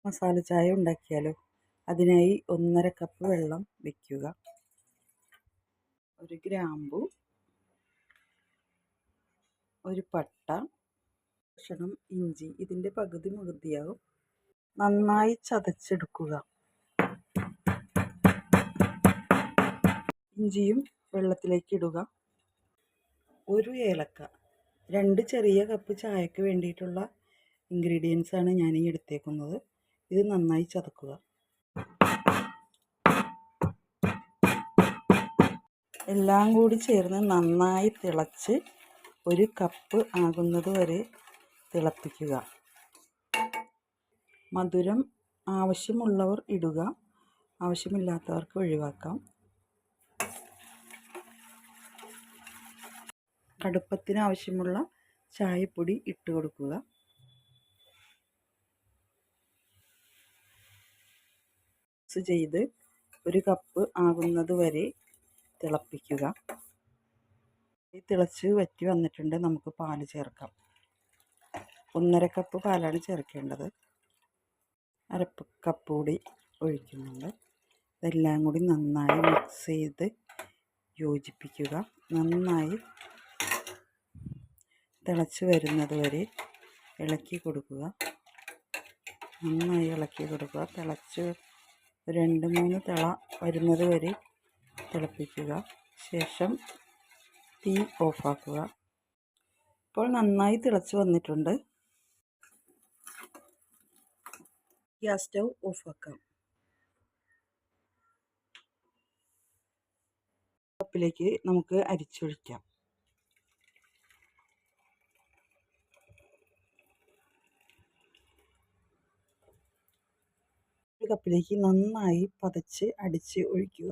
മസാല ചായ ഉണ്ടാക്കിയാലോ? അതിനായി 1.5 കപ്പ് വെള്ളം വയ്ക്കുക. 1 ഗ്രാമ്പു, 1 പട്ട, കഷ്ണം ഇഞ്ചി, ഇതിൻ്റെ പകുതി മതിയാകും. നന്നായി ചതച്ചെടുക്കുക. ഇഞ്ചിയും വെള്ളത്തിലേക്ക് ഇടുക. 1 ഏലക്ക. 2 ചെറിയ കപ്പ് ചായക്ക് വേണ്ടിയിട്ടുള്ള ഇൻഗ്രീഡിയൻസ് ആണ് ഞാൻ ഈ എടുത്തേക്കുന്നത്. ഇത് നന്നായി ചതക്കുക. എല്ലാം കൂടി ചേർന്ന് നന്നായി തിളച്ച് 1 കപ്പ് ആകുന്നത് വരെ തിളപ്പിക്കുക. മധുരം ആവശ്യമുള്ളവർ ഇടുക, ആവശ്യമില്ലാത്തവർക്ക് ഒഴിവാക്കാം. കടുപ്പത്തിന് ആവശ്യമുള്ള ചായപ്പൊടി ഇട്ട് കൊടുക്കുക. മിക്സ് ചെയ്ത് 1 കപ്പ് ആകുന്നത് വരെ തിളപ്പിക്കുക. തിളച്ച് വറ്റി വന്നിട്ടുണ്ട്. നമുക്ക് പാൽ ചേർക്കാം. 1.5 കപ്പ് പാലാണ് ചേർക്കേണ്ടത്. 1/2 കപ്പ് കൂടി ഒഴിക്കുന്നുണ്ട്. ഇതെല്ലാം കൂടി നന്നായി മിക്സ് ചെയ്ത് യോജിപ്പിക്കുക. നന്നായി തിളച്ച് വരുന്നത് വരെ ഇളക്കി കൊടുക്കുക. നന്നായി ഇളക്കി കൊടുക്കുക. തിളച്ച് 2-3 തിള വരുന്നത് വരെ തിളപ്പിക്കുക. ശേഷം തീ ഓഫാക്കുക. ഇപ്പോൾ നന്നായി തിളച്ച് വന്നിട്ടുണ്ട്. Gas stove ഓഫാക്കാം. കപ്പിലേക്ക് നമുക്ക് അരിച്ചൊഴിക്കാം. കപ്പിലേക്ക് നന്നായി പതച്ച് അടിച്ച് ഒഴിക്കുക.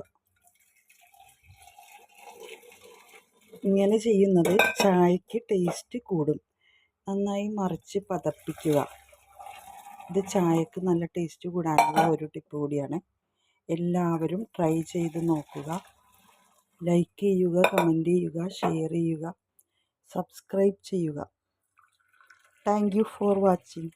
ഇങ്ങനെ ചെയ്യുന്നത് ചായക്ക് ടേസ്റ്റ് കൂടും. നന്നായി മറിച്ച് പതപ്പിക്കുക. ഇത് ചായക്ക് നല്ല ടേസ്റ്റ് കൂടാനുള്ള ഒരു ടിപ്പ് കൂടിയാണ്. എല്ലാവരും ട്രൈ ചെയ്ത് നോക്കുക. ലൈക്ക് ചെയ്യുക, കമൻറ്റ് ചെയ്യുക, ഷെയർ ചെയ്യുക, സബ്സ്ക്രൈബ് ചെയ്യുക. Thank you for watching.